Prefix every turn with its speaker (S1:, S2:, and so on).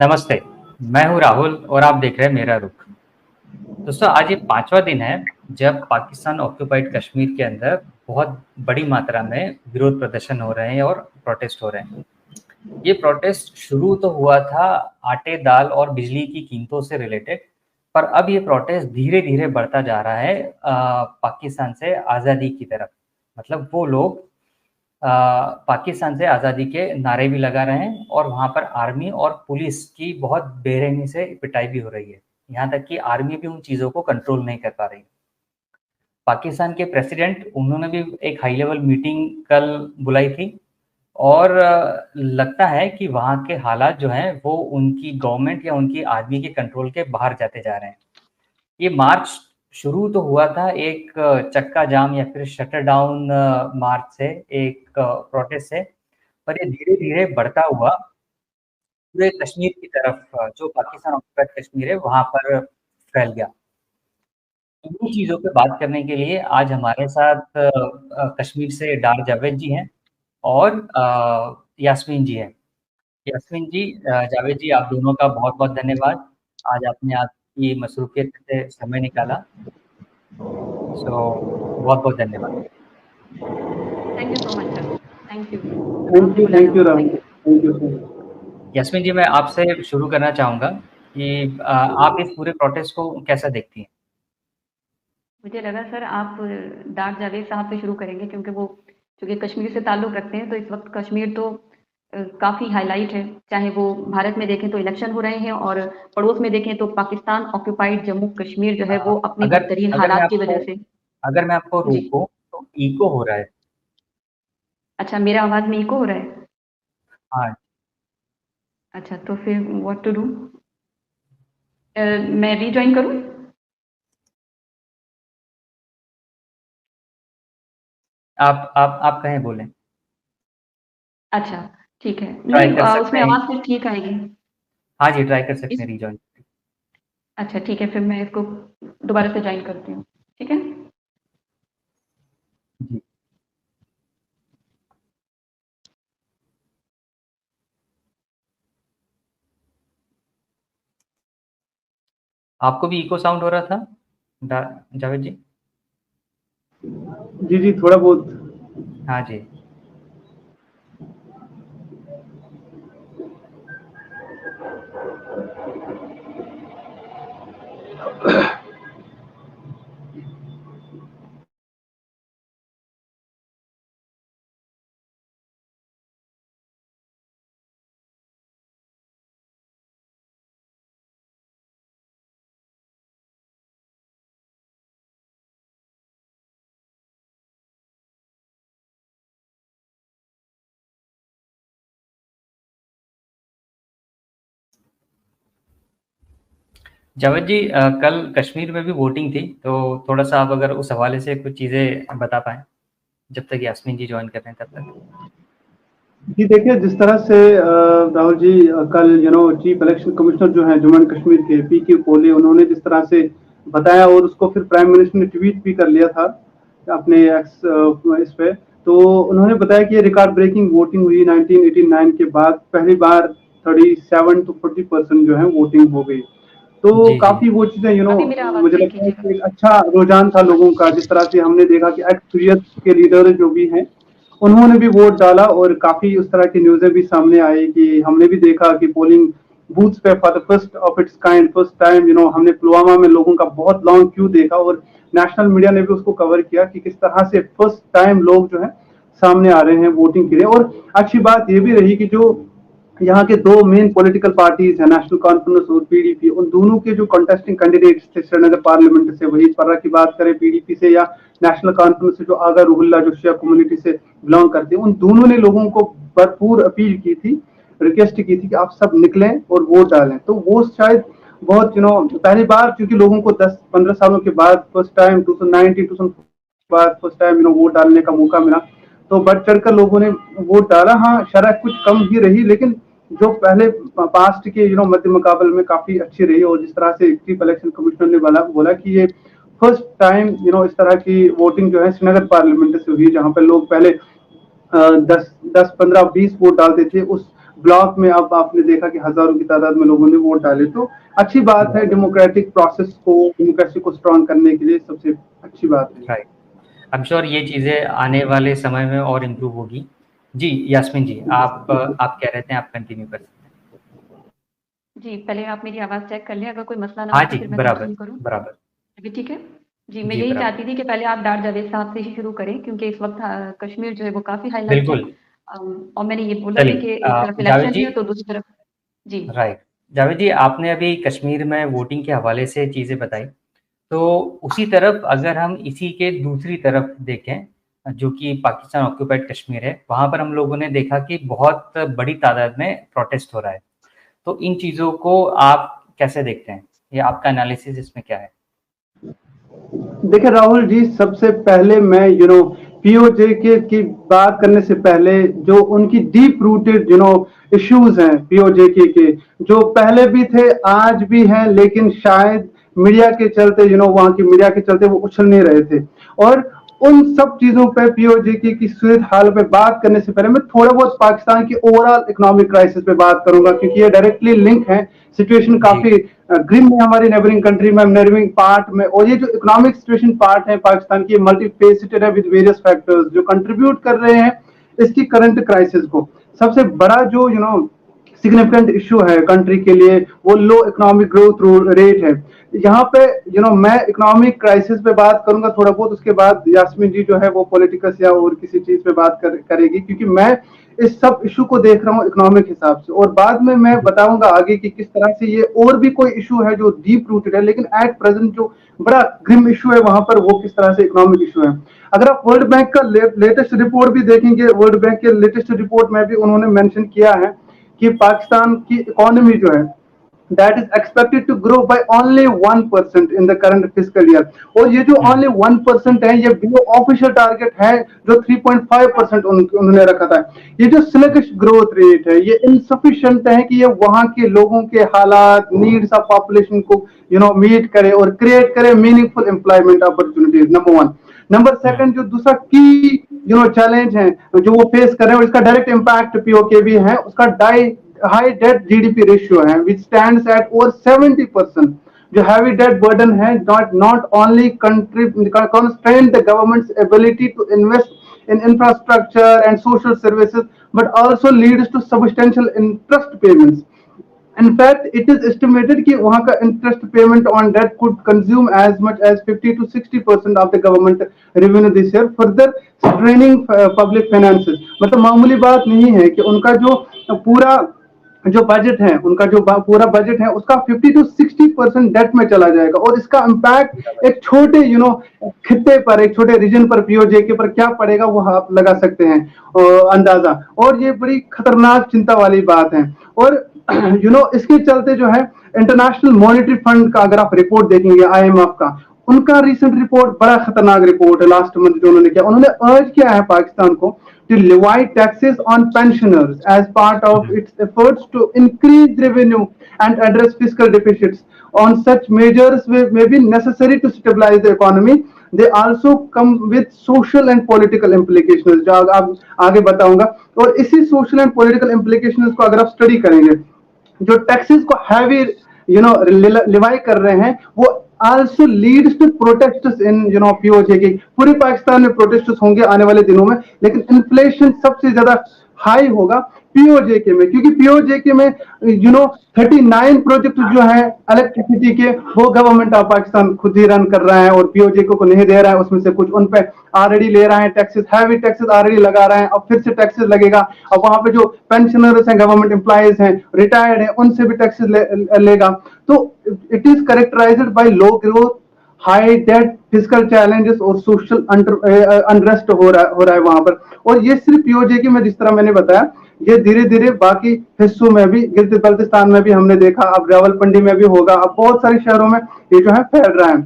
S1: नमस्ते, मैं हूँ राहुल और आप देख रहे हैं मेरा रुख। दोस्तों आज ये 5वां दिन है जब पाकिस्तान ऑक्यूपाइड कश्मीर के अंदर बहुत बड़ी मात्रा में विरोध प्रदर्शन हो रहे हैं और प्रोटेस्ट हो रहे हैं। ये प्रोटेस्ट शुरू तो हुआ था आटे, दाल और बिजली की कीमतों से रिलेटेड, पर अब ये प्रोटेस्ट धीरे-धीरे बढ़ता जा रहा है पाकिस्तान से आज़ादी की तरफ। मतलब वो लोग पाकिस्तान से आज़ादी के नारे भी लगा रहे हैं और वहाँ पर आर्मी और पुलिस की बहुत बेरहमी से पिटाई भी हो रही है। यहाँ तक कि आर्मी भी उन चीज़ों को कंट्रोल नहीं कर पा रही। पाकिस्तान के प्रेसिडेंट उन्होंने भी एक हाई लेवल मीटिंग कल बुलाई थी और लगता है कि वहाँ के हालात जो हैं वो उनकी गवर्नमेंट या उनकी आर्मी के कंट्रोल के बाहर जाते जा रहे हैं। ये मार्च शुरू तो हुआ था एक चक्का जाम या फिर शटर डाउन मार्च से, एक प्रोटेस्ट से, पर ये धीरे-धीरे बढ़ता हुआ पूरे कश्मीर की तरफ जो पाकिस्तान ऑक्यूपाइड कश्मीर है वहाँ पर फैल गया। इन्हीं चीज़ों पे बात करने के लिए आज हमारे साथ कश्मीर से डार जावेद जी हैं और यास्मीन जी हैं। यास्मीन जी, जावेद जी, आप दोनों का बहुत-बहुत धन्यवाद। आज आपने आपकी मसरूफ़ियत से समय निकाला। सो बहुत-बहुत धन्यवाद।
S2: Thank you so much sir. Thank you.
S3: Thank you Rahul, thank you sir.
S1: Yasmin ji, मैं आपसे शुरू करना चाहूँगा कि आप इस पूरे प्रोटेस्ट को कैसा देखती हैं?
S2: मुझे लगा सर आप डार जावेद साहब से शुरू करेंगे क्योंकि वो चूँकि कश्मीर से ताल्लुक़ रखते हैं, तो इस वक़्त कश्मीर तो काफ़ी हाइलाइट है। चाहे वो भारत में देखें तो इलेक्शन हो रहे हैं और पड़ोस में देखें तो पाकिस्तान ऑक्यूपाइड जम्मू कश्मीर जो है वो अपनी
S1: अगर
S2: बदतरीन
S1: अगर मैं
S2: हालात की
S1: आपको
S2: वजह से
S1: अगर मैं आपको
S2: जी।
S1: रोकूँ तो इको हो रहा है।
S2: अच्छा, मेरा आवाज़ में इको हो रहा है?
S1: हाँ।
S2: अच्छा, तो फिर व्हाट टू डू? मैं रीजॉइन करूँ?
S1: आप कहें बोलें।
S2: अच्छा, ठीक है।
S1: ट्राई
S2: नहीं
S1: कर सकते
S2: उसमें
S1: हैं।
S2: आवाज़ फिर ठीक आएगी।
S1: हाँ जी, ट्राई कर सकते
S2: इस
S1: हैं रीजॉइन।
S2: अच्छा ठीक है, फिर मैं इसको दोबारा से जॉइन करती हूँ, ठीक है?
S1: जी। आपको भी इको साउंड हो रहा था जावेद जी?
S3: जी, थोड़ा बहुत।
S1: हाँ जी। जावेद जी, कल कश्मीर में भी वोटिंग थी, तो थोड़ा-सा आप अगर उस हवाले से कुछ चीज़ें बता पाएँ, जब तक यास्मीन जी जॉइन कर रहे हैं तब तक।
S3: जी देखिए, जिस तरह से राहुल जी कल चीफ इलेक्शन कमिश्नर जो हैं जम्मू एंड कश्मीर के पीके पोले, उन्होंने जिस तरह से बताया और उसको फिर प्राइम मिनिस्टर ने ट्वीट भी कर लिया था अपने एक्स इस पे, तो उन्होंने बताया कि ये रिकॉर्ड ब्रेकिंग वोटिंग हुई 1989 के बाद पहली बार 37 to 40% जो है वोटिंग हो गई। तो
S1: जी, जी।
S3: काफ़ी वो चीज़ें
S2: अभी मेरा आवाज़
S3: मुझे
S2: चेक
S3: लगता है
S2: कीजिएगा।
S3: कि एक अच्छा रुझान था लोगों का, जिस तरह से हमने देखा कि एक्स के लीडर जो भी हैं, उन्होंने भी वोट डाला और काफ़ी उस तरह की न्यूज़ें भी सामने आई कि हमने भी देखा कि पोलिंग बूथ्स पे for the first of its kind first time हमने पुलवामा में लोगों का बहुत लॉन्ग क्यू देखा और नेशनल मीडिया ने भी उसको कवर किया कि किस तरह से फर्स्ट टाइम लोग जो है सामने आ रहे हैं वोटिंग के लिए। और अच्छी बात ये भी रही कि जो यहाँ के दो मेन पॉलिटिकल पार्टीज है, नेशनल कॉन्फ्रेंस और पीडीपी, उन दोनों के जो कंटेस्टिंग कैंडिडेट्स थे श्रीनगर पार्लियामेंट से, वही पर्रा की बात करें पीडीपी से या नेशनल कॉन्फ्रेंस से जो आगा रुहुल्ला जो शिया कम्युनिटी से बिलोंग करते हैं, उन दोनों ने लोगों को भरपूर अपील की थी, रिक्वेस्ट की थी कि आप सब निकलें और वोट डालें। तो वो शायद बहुत पहली बार, क्योंकि लोगों को 10-15 सालों के बाद फर्स्ट टाइम 2019 बाद फर्स्ट टाइम वोट डालने का मौका मिला, तो बढ़ चढ़कर लोगों ने वोट डाला। हाँ, शरह कुछ कम ही रही, लेकिन जो पहले पास्ट के मध्य मुकाबले में काफी अच्छी रही। और जिस तरह से चीफ इलेक्शन कमिश्नर ने बोला कि ये फर्स्ट टाइम इस तरह की वोटिंग जो है श्रीनगर पार्लियामेंट से हुई, जहां पर लोग पहले 10-15-20 वोट डालते थे, उस ब्लॉक में अब आपने देखा कि हजारों की तादाद में लोगों ने वोट डाले। तो अच्छी बात है, डेमोक्रेटिक प्रोसेस को, डेमोक्रेसी को स्ट्रॉन्ग करने के लिए सबसे अच्छी बात है।
S1: राइट, आई एम श्योर ये चीज़ें आने वाले समय में और इम्प्रूव होगी। जी यास्मीन जी, आप कह रहे थे, आप कंटिन्यू कर सकते हैं।
S2: जी, पहले आप मेरी आवाज़ चेक कर लें, अगर कोई मसला ना
S1: हाँ
S2: हो तो
S1: जी,
S2: फिर मैं
S1: बराबर,
S2: कंटिन्यू करूँ?
S1: बराबर।
S2: अभी ठीक है? जी, मैं
S1: जी,
S2: यही
S1: बराबर।
S2: चाहती थी कि पहले आप डॉक्टर जावेद साहब से ही शुरू करें, क्योंकि इस वक़्त कश्मीर जो है वो काफ़ी हाइलाइट है।
S1: बिल्कुल,
S2: और मैंने ये बोला भी
S1: चलिए
S2: कि एक तरफ
S1: जावेद
S2: इलेक्शन
S1: जी,
S2: है तो दूसरी तरफ जी।
S1: राइट। जावेद जी, आपने अभी कश्मीर में वोटिंग के हवाले से चीज़ें बताई, तो उसी तरफ अगर हम इसी के दूसरी तरफ देखें, जो कि पाकिस्तान ऑक्यूपाइड कश्मीर है, वहाँ पर हम लोगों ने देखा कि बहुत बड़ी तादाद में प्रोटेस्ट हो रहा है। तो इन चीज़ों को आप कैसे देखते हैं? या आपका एनालिसिस इसमें क्या है?
S3: देखिए राहुल जी, सबसे पहले मैं पीओजे की बात करने से पहले जो उनकी डीप रूटेड इश्यूज हैं पीओजे के जो पहले भी थे आज भी हैं, लेकिन शायद मीडिया के चलते वहाँ की मीडिया के चलते वो उछल नहीं रहे थे। और उन सब चीजों पे पीओजे की सूरत हाल पे बात करने से पहले मैं थोड़ा बहुत पाकिस्तान की ओवरऑल इकोनॉमिक क्राइसिस पे बात करूंगा, क्योंकि ये डायरेक्टली लिंक है। सिचुएशन काफी ग्रिम है हमारी नेबरिंग कंट्री में, नेबरिंग पार्ट में, और ये जो इकोनॉमिक सिचुएशन पार्ट है पाकिस्तान की, मल्टी फेसेटेड है विद वेरियस फैक्टर्स जो कंट्रीब्यूट कर रहे हैं इसकी करंट क्राइसिस को। सबसे बड़ा जो सिग्निफिकेंट इशू है कंट्री के लिए वो लो इकोनॉमिक ग्रोथ रेट है। यहाँ पे मैं इकोनॉमिक क्राइसिस पे बात करूंगा थोड़ा बहुत, उसके बाद यास्मीन जी जो है वो पॉलिटिकस या और किसी चीज पे बात करेगी, क्योंकि मैं इस सब इशू को देख रहा हूँ इकोनॉमिक हिसाब से, और बाद में मैं बताऊंगा आगे कि किस तरह से ये और भी कोई इशू है जो डीप रूटेड है, लेकिन एट प्रेजेंट जो बड़ा ग्रिम इशू है वहां पर वो किस तरह से इकोनॉमिक इशू है। अगर आप वर्ल्ड बैंक का लेटेस्ट रिपोर्ट भी देखेंगे, वर्ल्ड बैंक के लेटेस्ट रिपोर्ट में भी उन्होंने मेंशन किया है कि पाकिस्तान की इकोनॉमी जो है that is expected to grow by only 1% in the current fiscal year। और ये जो only 1% है ये बिलो ऑफिशियल टारगेट है जो 3.5% उन्होंने रखा था। ये जो स्लगिश ग्रोथ रेट है ये इनसफिशिएंट है कि ये वहां के लोगों के हालात, नीड्स ऑफ पॉपुलेशन को मीट करे और क्रिएट करे meaningful employment opportunities. Number one. Number second, जो दूसरा की चैलेंज है जो वो फेस कर रहे हैं और इसका डायरेक्ट इम्पैक्ट पीओके भी है, उसका हाई डेट जीडीपी रेशियो है विच स्टैंड्स एट ओवर 70%। जो हैवी डेट बर्डन है not only constrain the government's ability to invest in infrastructure and social services but also leads to substantial interest payments। In fact, it is estimated कि वहाँ का interest payment on debt could consume as much as 50 to 60% of the government revenue this year, further straining public finances। मतलब मामूली बात नहीं है कि उनका जो पूरा जो बजट है, उनका जो पूरा बजट है उसका 50 to 60% डेट में चला जाएगा, और इसका इम्पैक्ट एक छोटे खित्ते पर, एक छोटे रीजन पर, पीओजे के पर क्या पड़ेगा वो आप लगा सकते हैं अंदाजा। और ये बड़ी खतरनाक चिंता वाली बात है। और इसके चलते जो है इंटरनेशनल मॉनेटरी फंड का अगर आप रिपोर्ट देखेंगे आईएमएफ का, उनका रिसेंट रिपोर्ट बड़ा खतरनाक रिपोर्ट है लास्ट मंथ जो उन्होंने किया। उन्होंने अर्ज किया है पाकिस्तान को to levy taxes on pensioners as part of its efforts to increase revenue and address fiscal deficits। On such measures may be necessary to stabilize the economy। They also come with social and political implications जो आप आगे बताऊंगा। और इसी social and political implications को अगर आप study करेंगे, जो टैक्सेस को हैवी लिवाई कर रहे हैं वो also leads to protests in PoJ के पूरे पाकिस्तान में प्रोटेस्ट होंगे आने वाले दिनों में, लेकिन इन्फ्लेशन सबसे ज्यादा हाई होगा पीओजे के में, क्योंकि पीओजे के में 39 प्रोजेक्ट जो है इलेक्ट्रिसिटी के वो गवर्नमेंट ऑफ पाकिस्तान खुद ही रन कर रहा है और पीओजे को नहीं दे रहा है। उसमें से कुछ उन पे ऑलरेडी ले रहा है टैक्सेस, हैवी टैक्सेस ऑलरेडी लगा रहा है, अब फिर से टैक्सेस लगेगा। अब वहां पे जो पेंशनर्स हैं, गवर्नमेंट एम्प्लॉइज हैं, रिटायर्ड हैं, उनसे भी टैक्सेस लेगा। तो it is characterized by low growth, high debt, physical challenges और सोशल अनरेस्ट हो रहा है वहां पर। और ये सिर्फ पीओजे की, मैं जिस तरह मैंने बताया, ये धीरे धीरे बाकी हिस्सों में भी, गिलगित बल्तिस्तान में भी हमने देखा, अब रावलपिंडी में भी होगा, अब बहुत सारे शहरों में ये जो है फैल रहा है।